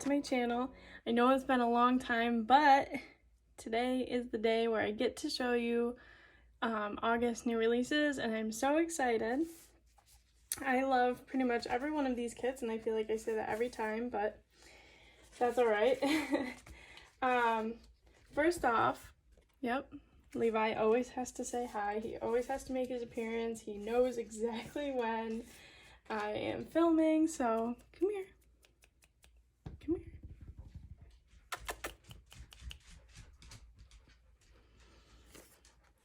to my channel. I know it's been a long time, but today is the day where I get to show you August new releases, and I'm so excited. I love pretty much every one of these kits, and I feel like I say that every time, but that's alright. First off, yep, Levi always has to say hi. He always has to make his appearance. He knows exactly when I am filming, so come here. Come here.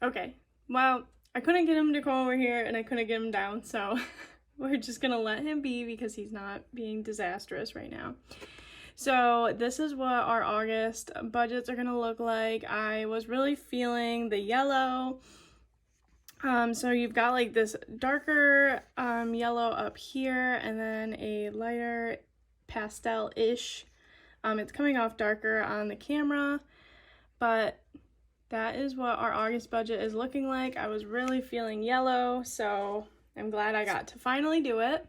Okay, well, I couldn't get him to come over here and I couldn't get him down, so we're just gonna let him be because he's not being disastrous right now. So this is what our August budgets are gonna look like. I was really feeling the yellow. So you've got like this darker yellow up here and then a lighter pastel-ish. It's coming off darker on the camera, but that is what our August budget is looking like. I was really feeling yellow, so I'm glad I got to finally do it.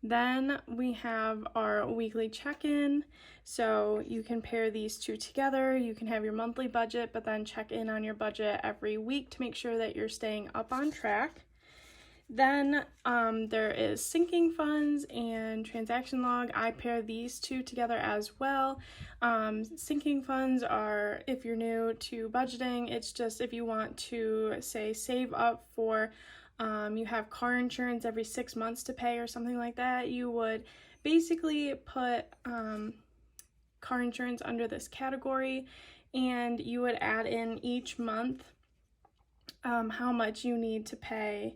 Then we have our weekly check-in, so you can pair these two together. You can have your monthly budget, but then check in on your budget every week to make sure that you're staying up on track. Then there is sinking funds and transaction log. I pair these two together as well. Sinking funds are, if you're new to budgeting, it's just if you want to, say, save up for you have car insurance every 6 months to pay or something like that, you would basically put car insurance under this category, and you would add in each month how much you need to pay.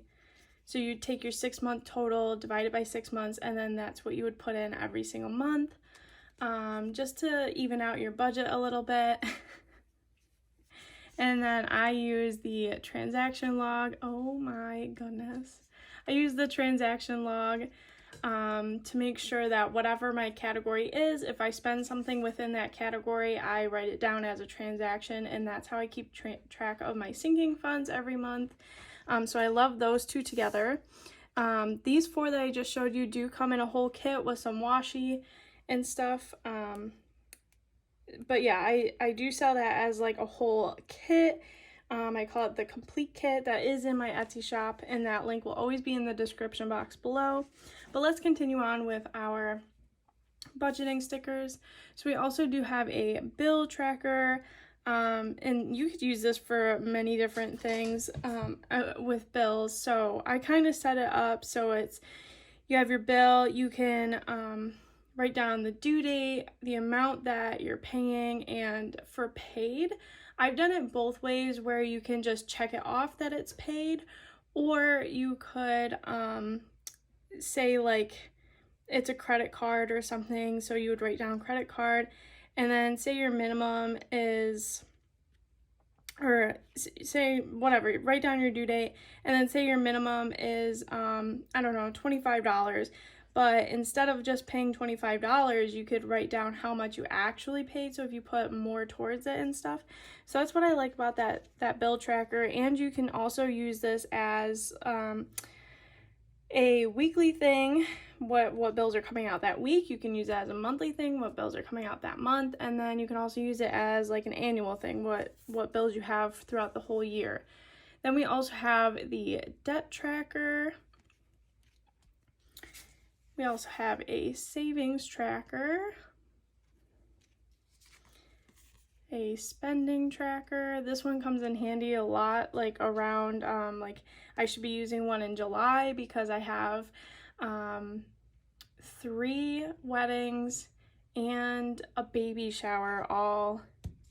So you take your 6 month total, divide it by 6 months, and then that's what you would put in every single month, just to even out your budget a little bit. And then I use the transaction log. Oh my goodness. I use the transaction log to make sure that whatever my category is, if I spend something within that category, I write it down as a transaction, and that's how I keep track of my sinking funds every month. So I love those two together. These four that I just showed you do come in a whole kit with some washi and stuff. But yeah, I do sell that as like a whole kit. I call it the complete kit. That is in my Etsy shop, and that link will always be in the description box below. But let's continue on with our budgeting stickers. So we also do have a bill tracker, and you could use this for many different things with bills. So I kind of set it up so it's, you have your bill, you can write down the due date, the amount that you're paying, and for paid, I've done it both ways where you can just check it off that it's paid, or you could say like it's a credit card or something, so you would write down credit card, and then say your minimum is, or say whatever, write down your due date, and then say your minimum is I don't know, $25. But instead of just paying $25, you could write down how much you actually paid, so if you put more towards it and stuff. So that's what I like about that bill tracker. And you can also use this as a weekly thing, what bills are coming out that week. You can use it as a monthly thing, what bills are coming out that month, and then you can also use it as like an annual thing, what bills you have throughout the whole year. Then we also have the debt tracker. We also have a savings tracker, a spending tracker. This one comes in handy a lot, like around, like I should be using one in July because I have 3 weddings and a baby shower all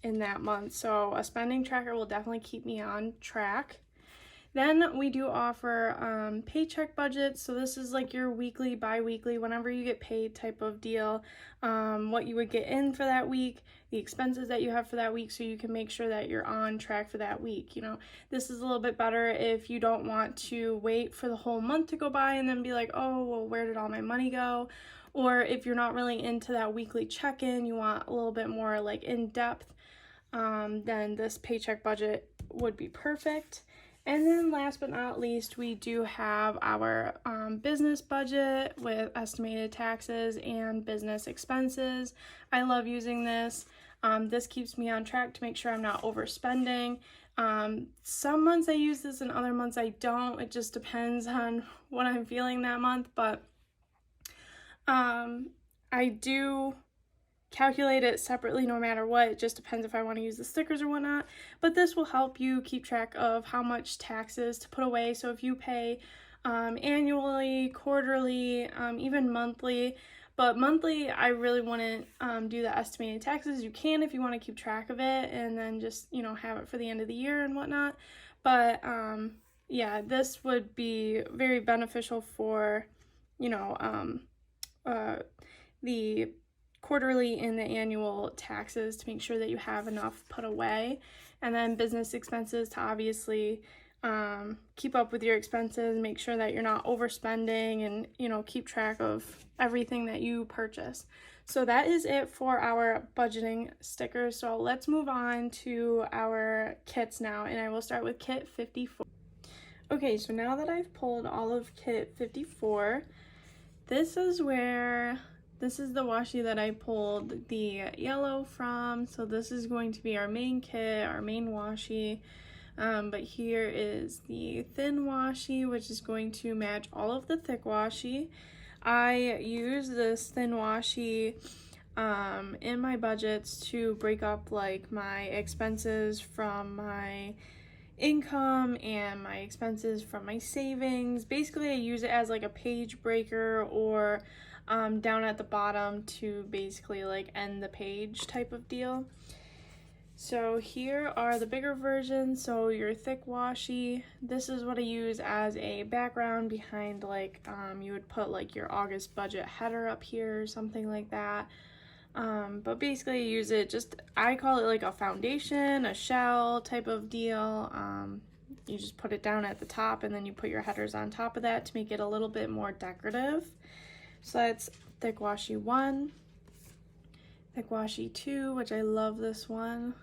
in that month. So a spending tracker will definitely keep me on track. Then we do offer paycheck budgets, so this is like your weekly, bi-weekly, whenever you get paid type of deal, what you would get in for that week, the expenses that you have for that week, so you can make sure that you're on track for that week. You know, this is a little bit better if you don't want to wait for the whole month to go by and then be like, oh, well, where did all my money go? Or if you're not really into that weekly check-in, you want a little bit more like in-depth, then this paycheck budget would be perfect. And then last but not least, we do have our business budget with estimated taxes and business expenses. I love using this. This keeps me on track to make sure I'm not overspending. Some months I use this and other months I don't. It just depends on what I'm feeling that month, but I do calculate it separately no matter what. It just depends if I want to use the stickers or whatnot, but this will help you keep track of how much taxes to put away. So if you pay annually, quarterly, even monthly, but monthly I really wouldn't do the estimated taxes. You can if you want to keep track of it and then just, you know, have it for the end of the year and whatnot, but yeah, this would be very beneficial for, you know, the quarterly and the annual taxes to make sure that you have enough put away, and then business expenses to obviously keep up with your expenses, make sure that you're not overspending, and, you know, keep track of everything that you purchase. So that is it for our budgeting stickers. So let's move on to our kits now, and I will start with kit 54. Okay, so now that I've pulled all of kit 54, this is the washi that I pulled the yellow from. So this is going to be our main kit, our main washi. But here is the thin washi, which is going to match all of the thick washi. I use this thin washi in my budgets to break up like my expenses from my income and my expenses from my savings. Basically, I use it as like a page breaker, or down at the bottom to basically like end the page type of deal. So here are the bigger versions. So your thick washi, this is what I use as a background behind, like you would put like your August budget header up here or something like that. But basically you use it just, I call it like a foundation, a shell type of deal. You just put it down at the top and then you put your headers on top of that to make it a little bit more decorative. So that's thick washi 1, thick washi 2, which I love this one,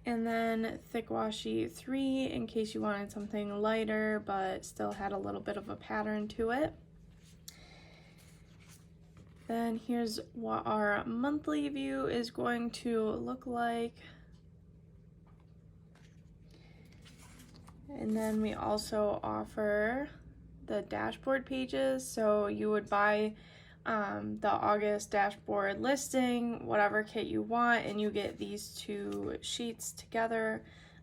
and then thick washi 3 in case you wanted something lighter but still had a little bit of a pattern to it. Then here's what our monthly view is going to look like. And then we also offer the dashboard pages. So you would buy the August dashboard listing, whatever kit you want, and you get these two sheets together.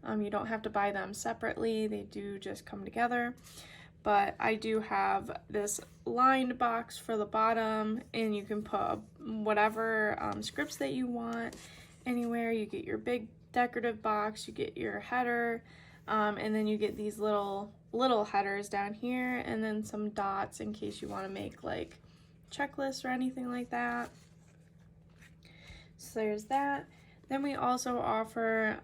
You don't have to buy them separately, they do just come together. But I do have this lined box for the bottom, and you can put whatever scripts that you want anywhere. You get your big decorative box, you get your header, and then you get these little headers down here, and then some dots in case you want to make like checklists or anything like that. So there's that. Then we also offer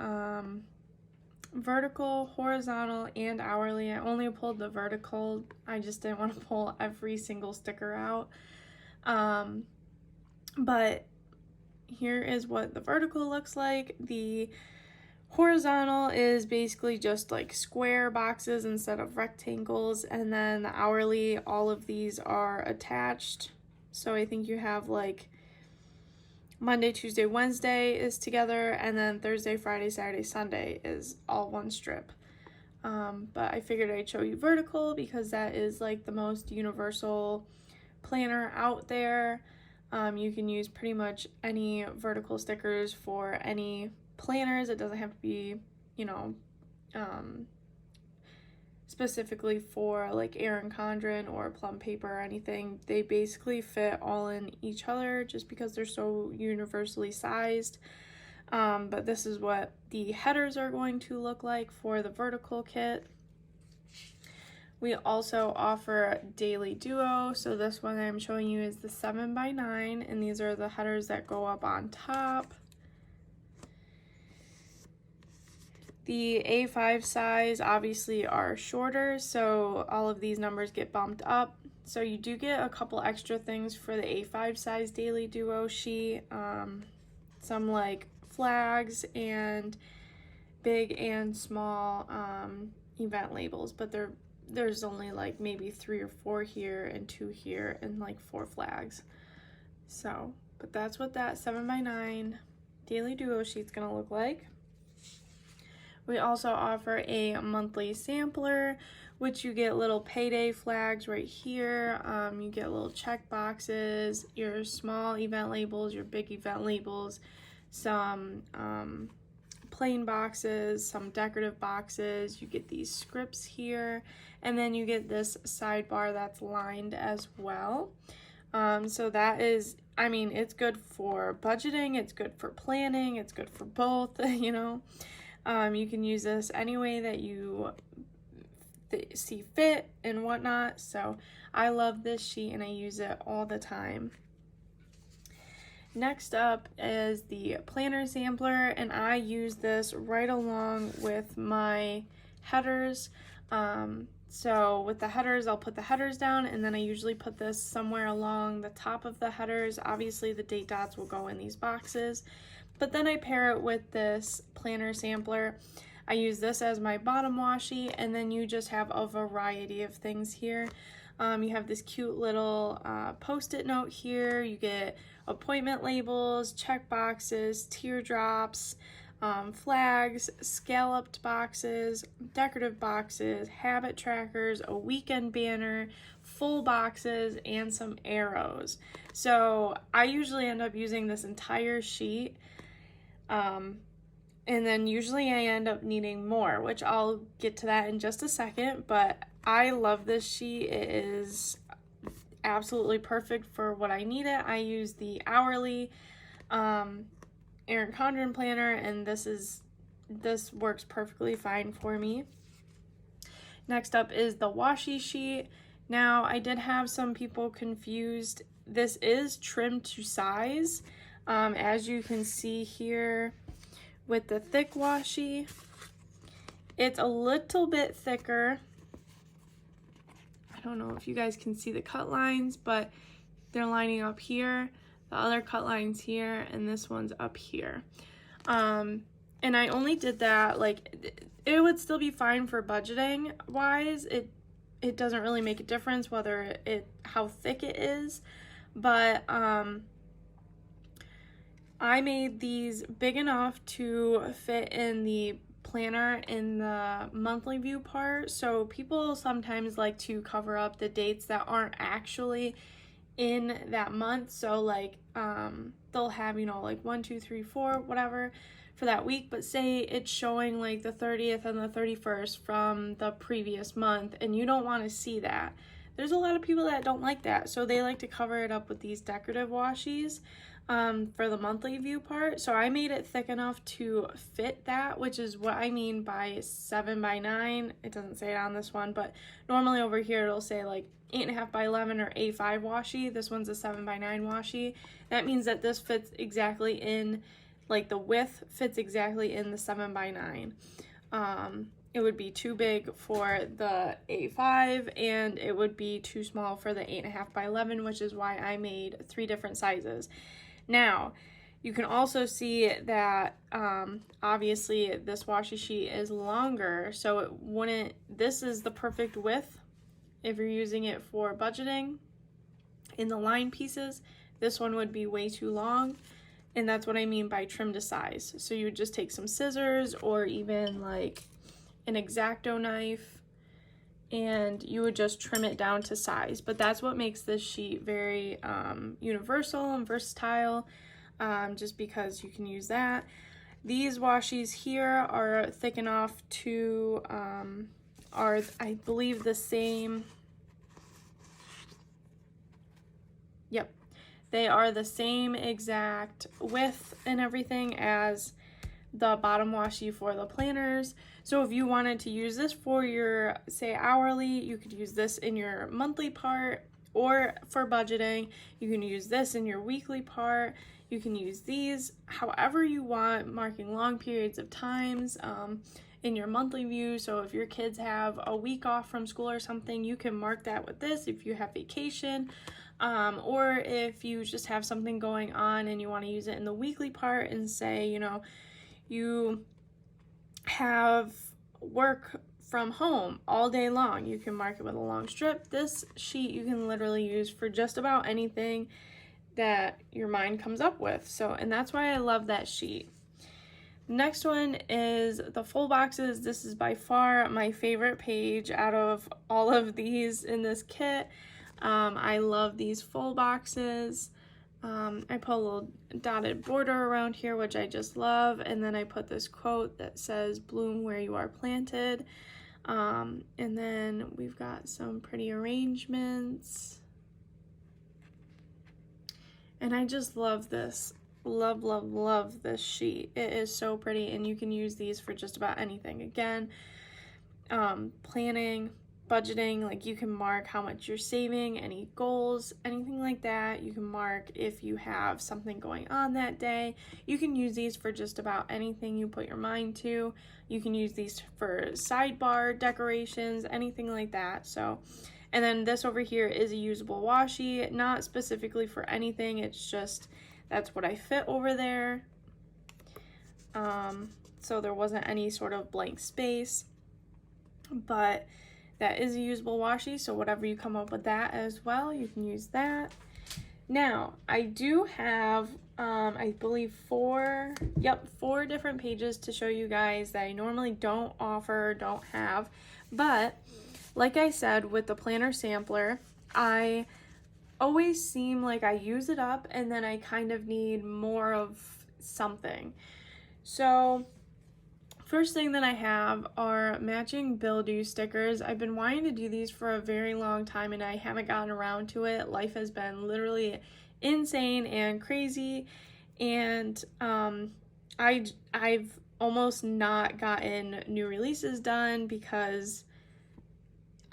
vertical, horizontal, and hourly. I only pulled the vertical. I just didn't want to pull every single sticker out. But here is what the vertical looks like. The horizontal is basically just like square boxes instead of rectangles, and then the hourly, all of these are attached. So I think you have like Monday, Tuesday, Wednesday is together, and then Thursday, Friday, Saturday, Sunday is all one strip. But I figured I'd show you vertical because that is like the most universal planner out there. You can use pretty much any vertical stickers for any planners. It doesn't have to be, you know, specifically for like Erin Condren or plum paper or anything. They basically fit all in each other just because they're so universally sized. But this is what the headers are going to look like for the vertical kit. We also offer Daily Duo. So this one I'm showing you is the 7x9, and these are the headers that go up on top. The A5 size obviously are shorter, so all of these numbers get bumped up. So you do get a couple extra things for the A5 size Daily Duo sheet. Some like flags and big and small event labels, but there's only like maybe 3 or 4 here and 2 here and like 4 flags. So, but that's what that 7x9 daily duo sheet's gonna look like. We also offer a monthly sampler, which you get little payday flags right here. You get little check boxes, your small event labels, your big event labels, some plain boxes, some decorative boxes. You get these scripts here, and then you get this sidebar that's lined as well. So that is, I mean, it's good for budgeting, it's good for planning, it's good for both, you know. You can use this any way that you see fit and whatnot. So I love this sheet and I use it all the time. Next up is the planner sampler, and I use this right along with my headers. So with the headers, I'll put the headers down, and then I usually put this somewhere along the top of the headers. Obviously the date dots will go in these boxes, but then I pair it with this planner sampler. I use this as my bottom washi, and then you just have a variety of things here. You have this cute little post-it note here. You get appointment labels, check boxes, teardrops, flags, scalloped boxes, decorative boxes, habit trackers, a weekend banner, full boxes, and some arrows. So I usually end up using this entire sheet, and then usually I end up needing more, which I'll get to that in just a second. But I love this sheet. It is absolutely perfect for what I need it. I use the hourly Erin Condren planner, and this works perfectly fine for me. Next up is the washi sheet. Now, I did have some people confused. This is trimmed to size. As you can see here with the thick washi, it's a little bit thicker. I don't know if you guys can see the cut lines, but they're lining up here, the other cut lines here, and this one's up here. And I only did that, like, it would still be fine for budgeting wise. It doesn't really make a difference whether how thick it is, but I made these big enough to fit in the planner in the monthly view part. So people sometimes like to cover up the dates that aren't actually in that month. So like they'll have, you know, like 1, 2, 3, 4, whatever for that week, but say it's showing like the 30th and the 31st from the previous month, and you don't want to see that. There's a lot of people that don't like that, so they like to cover it up with these decorative washies for the monthly view part. So I made it thick enough to fit that, which is what I mean by 7x9. It doesn't say it on this one, but normally over here it'll say like 8.5x11 or A5 washi. This one's a 7x9 washi. That means that this fits exactly in, like the width fits exactly in the 7x9. It would be too big for the A5, and it would be too small for the 8.5x11, which is why I made 3 different sizes. Now, you can also see that obviously this washi sheet is longer, so it wouldn't, this is the perfect width if you're using it for budgeting. In the line pieces, this one would be way too long, and that's what I mean by trim to size. So you would just take some scissors or even like an X-Acto knife, and you would just trim it down to size. But that's what makes this sheet very universal and versatile, just because you can use that. These washies here are thick enough to, are I believe the same, yep, they are the same exact width and everything as the bottom washi for the planners. So if you wanted to use this for your, say, hourly, you could use this in your monthly part, or for budgeting, you can use this in your weekly part. You can use these however you want, marking long periods of times in your monthly view. So if your kids have a week off from school or something, you can mark that with this if you have vacation. Or if you just have something going on and you want to use it in the weekly part, and say, you know, you have work from home all day long. You can mark it with a long strip. This sheet you can literally use for just about anything that your mind comes up with. So, and that's why I love that sheet. Next one is the full boxes. This is by far my favorite page out of all of these in this kit. I love these full boxes. I put a little dotted border around here, which I just love, and then I put this quote that says bloom where you are planted. And then we've got some pretty arrangements, and I just love this. Love this sheet. It is so pretty, and you can use these for just about anything. Again, planning, budgeting, like you can mark how much you're saving, any goals, anything like that. You can mark if you have something going on that day. You can use these for just about anything you put your mind to. You can use these for sidebar decorations, anything like that. So, and then this over here is a usable washi, not specifically for anything, it's just that's what I fit over there. So there wasn't any sort of blank space, but that is a usable washi, so whatever you come up with that as well, you can use that. Now, I do have, I believe four different pages to show you guys that I normally don't offer, don't have, but like I said, with the planner sampler, I always seem like I use it up and then I kind of need more of something. So first thing that I have are matching bill due stickers. I've been wanting to do these for a very long time and I haven't gotten around to it. Life has been literally insane and crazy, and I've almost not gotten new releases done because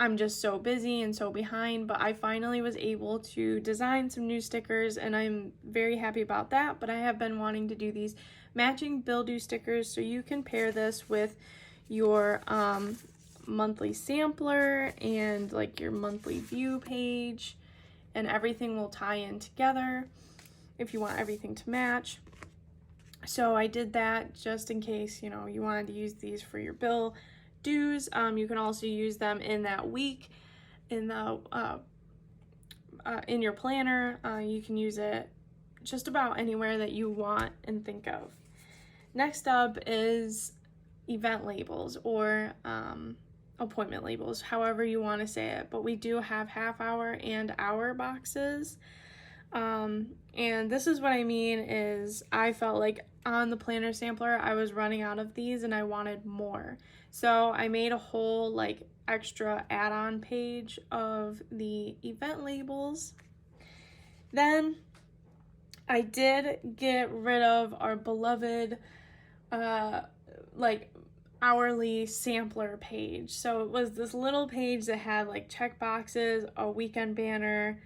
I'm just so busy and so behind, but I finally was able to design some new stickers and I'm very happy about that. But I have been wanting to do these matching bill due stickers, so you can pair this with your monthly sampler and like your monthly view page, and everything will tie in together if you want everything to match. So I did that just in case, you know, you wanted to use these for your bill dues. You can also use them in that week in the in your planner. You can use it just about anywhere that you want and think of. Next up is event labels, or appointment labels, however you want to say it, but we do have half hour and hour boxes. And this is what I mean is I felt like on the planner sampler I was running out of these and I wanted more. So I made a whole like extra add-on page of the event labels. Then I did get rid of our beloved like hourly sampler page. So it was this little page that had like check boxes, a weekend banner,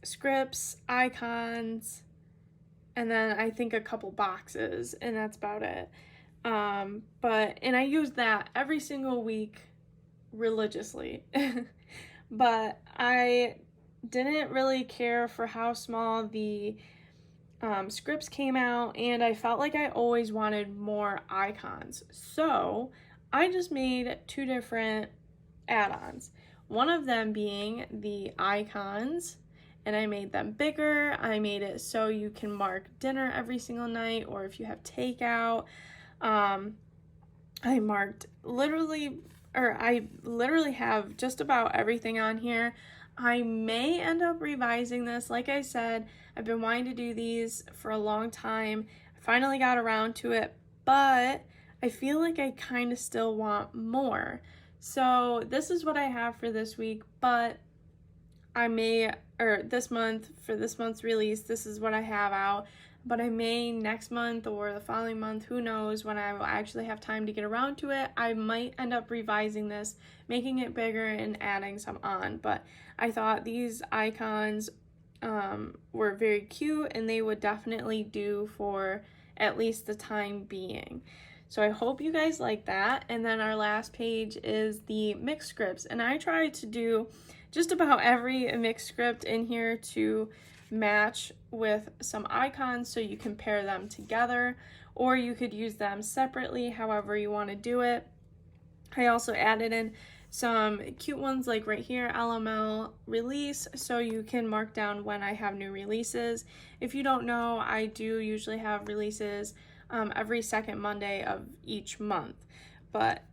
scripts, icons, and then I think a couple boxes, and that's about it. And I used that every single week religiously. But I didn't really care for how small the scripts came out, and I felt like I always wanted more icons. So I just made two different add-ons. One of them being the icons, and I made them bigger. I made it so you can mark dinner every single night, or if you have takeout. I marked I literally have just about everything on here. I may end up revising this. Like I said, I've been wanting to do these for a long time. I finally got around to it, but I feel like I kind of still want more. So this is what I have for this week, but I may, or this month, for this month's release, this is what I have out. But I may next month or the following month, who knows, when I will actually have time to get around to it, I might end up revising this, making it bigger and adding some on. But I thought these icons were very cute and they would definitely do for at least the time being. So I hope you guys like that. And then our last page is the mixed scripts. And I tried to do just about every mixed script in here to match with some icons so you can pair them together, or you could use them separately, however you want to do it. I also added in some cute ones like right here, LML release, so you can mark down when I have new releases. If you don't know, I do usually have releases every second Monday of each month. But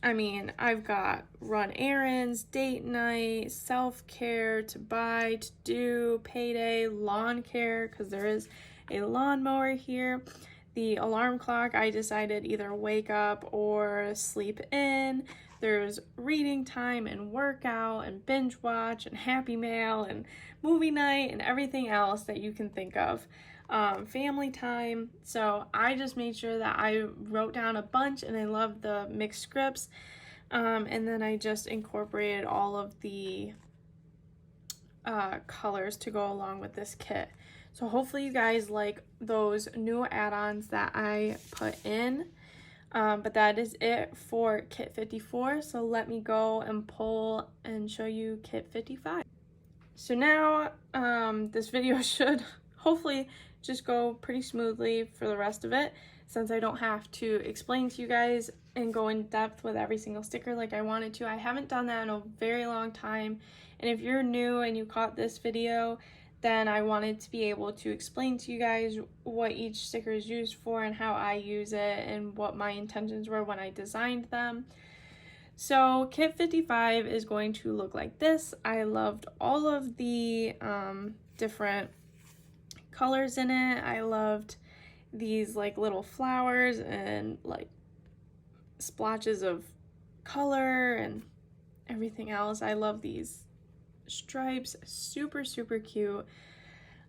I mean, I've got run errands, date night, self-care, to buy, to do, payday, lawn care, because there is a lawnmower here. The alarm clock, I decided either wake up or sleep in. There's reading time and workout and binge watch and happy mail and movie night and everything else that you can think of. Family time. So I just made sure that I wrote down a bunch, and I love the mixed scripts. And then I just incorporated all of the colors to go along with this kit. So hopefully you guys like those new add-ons that I put in. But that is it for kit 54. So let me go and pull and show you kit 55. So now this video should hopefully just go pretty smoothly for the rest of it, since I don't have to explain to you guys and go in depth with every single sticker like I wanted to. I haven't done that in a very long time, and if you're new and you caught this video, then I wanted to be able to explain to you guys what each sticker is used for and how I use it and what my intentions were when I designed them. So kit 55 is going to look like this. I loved all of the different colors in it. I loved these like little flowers and like splotches of color and everything else. I love these stripes, super cute.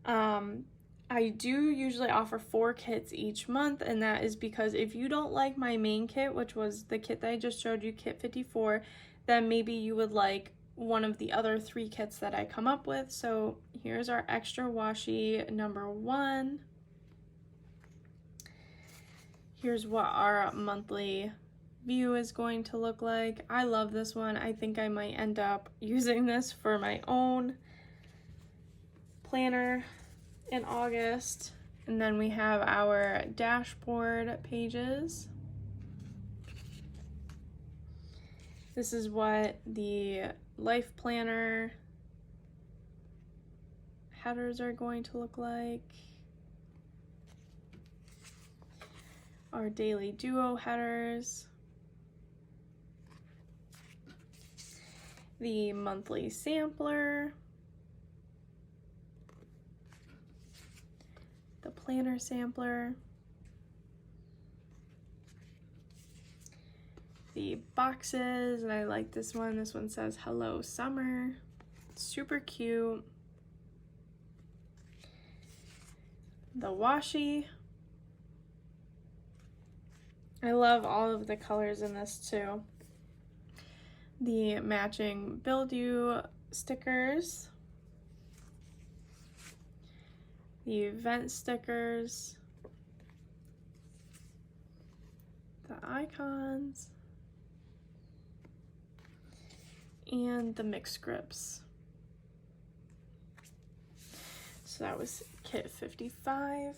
I do usually offer 4 kits each month, and that is because if you don't like my main kit, which was the kit that I just showed you, kit 54, then maybe you would like one of the other 3 kits that I come up with. So here's our extra washi number 1. Here's what our monthly view is going to look like. I love this one. I think I might end up using this for my own planner in August. And then we have our dashboard pages. This is what the life planner headers are going to look like. Our daily duo headers. The monthly sampler. The planner sampler. The boxes, and I like this one. This one says hello summer. Super cute. The washi. I love all of the colors in this too. The matching Build You stickers. The event stickers. The icons. And the mixed scripts. So that was kit 55.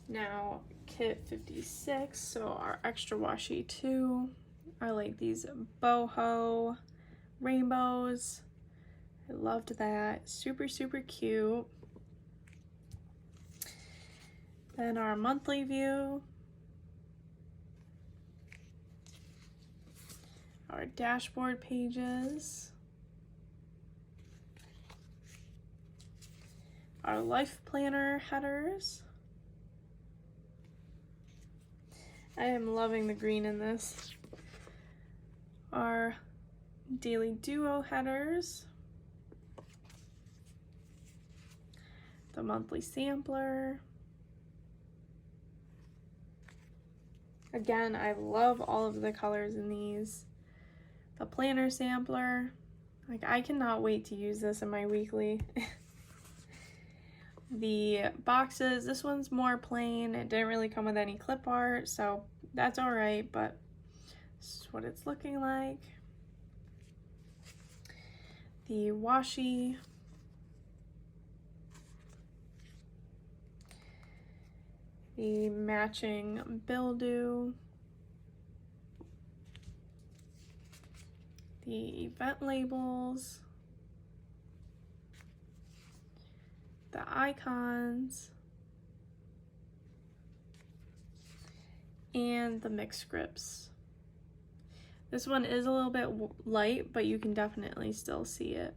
Now kit 56, so our extra washi 2. I like these boho rainbows. I loved that. Super cute. Then our monthly view. Our dashboard pages. Our life planner headers. I am loving the green in this. Our daily duo headers. The monthly sampler. Again, I love all of the colors in these. The planner sampler. Like, I cannot wait to use this in my weekly. The boxes, this one's more plain. It didn't really come with any clip art, so that's all right, but this is what it's looking like. The washi. The matching Build You. the event labels, the icons, and the mix scripts. This one is a little bit light, but you can definitely still see it.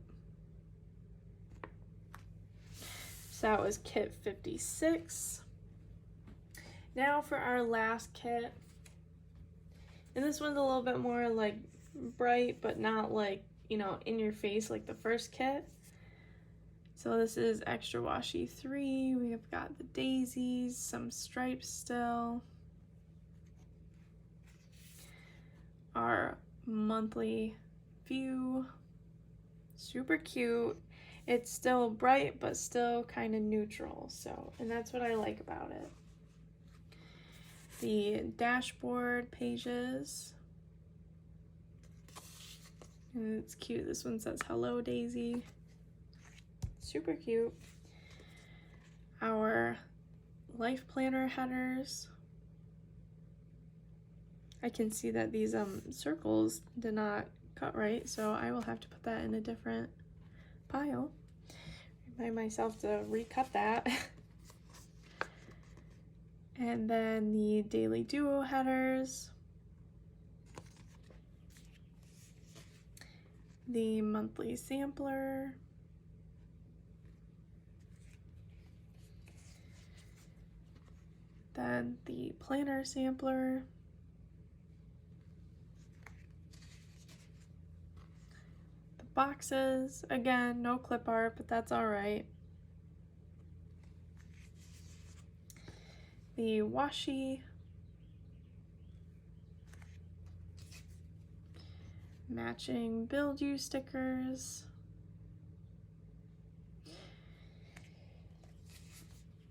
So that was kit 56. Now for our last kit. And this one's a little bit more like bright, but not like, you know, in your face like the first kit. So this is Extra Washi 3. We have got the daisies, some stripes still. Our monthly view, super cute. It's still bright, but still kind of neutral. So, and that's what I like about it. The dashboard pages. And it's cute. This one says hello Daisy. Super cute. Our life planner headers. I can see that these circles did not cut right, so I will have to put that in a different pile. Remind myself to recut that. And then the daily duo headers. The monthly sampler. Then the planner sampler. The boxes, again, no clip art, but that's all right. The washi. Matching build you stickers.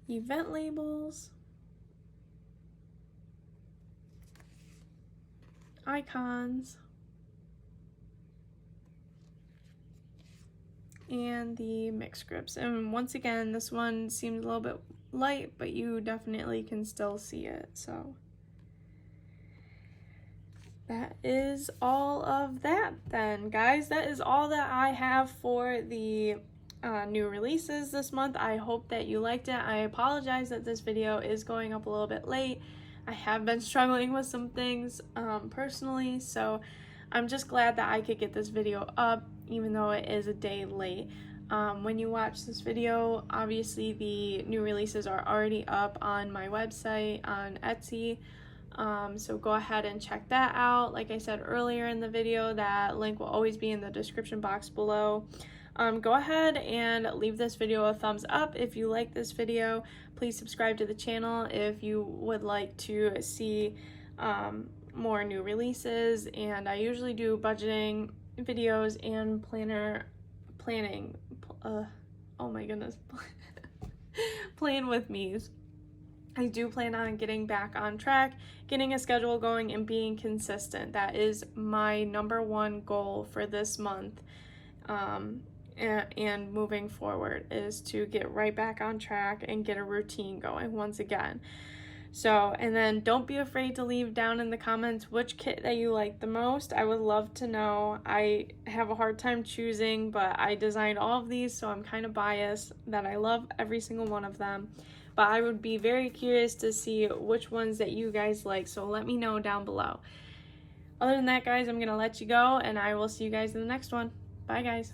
Event labels. Icons. And the mix scripts. And once again, this one seems a little bit light, but you definitely can still see it. So that is all of that then, guys. That is all that I have for the new releases this month. I hope that you liked it. I apologize that this video is going up a little bit late. I have been struggling with some things personally, so I'm just glad that I could get this video up even though it is a day late. When you watch this video, obviously the new releases are already up on my website on Etsy, so go ahead and check that out. Like I said earlier in the video, that link will always be in the description box below. Go ahead and leave this video a thumbs up if you like this video. Please subscribe to the channel if you would like to see more new releases, and I usually do budgeting videos and planning, oh my goodness, plan with me's. I do plan on getting back on track, getting a schedule going, and being consistent. That is my #1 goal for this month, and moving forward, is to get right back on track and get a routine going once again. So, and then don't be afraid to leave down in the comments which kit that you like the most. I would love to know. I have a hard time choosing, but I designed all of these, so I'm kind of biased that I love every single one of them. But I would be very curious to see which ones that you guys like, so let me know down below. Other than that, guys, I'm going to let you go, and I will see you guys in the next one. Bye, guys.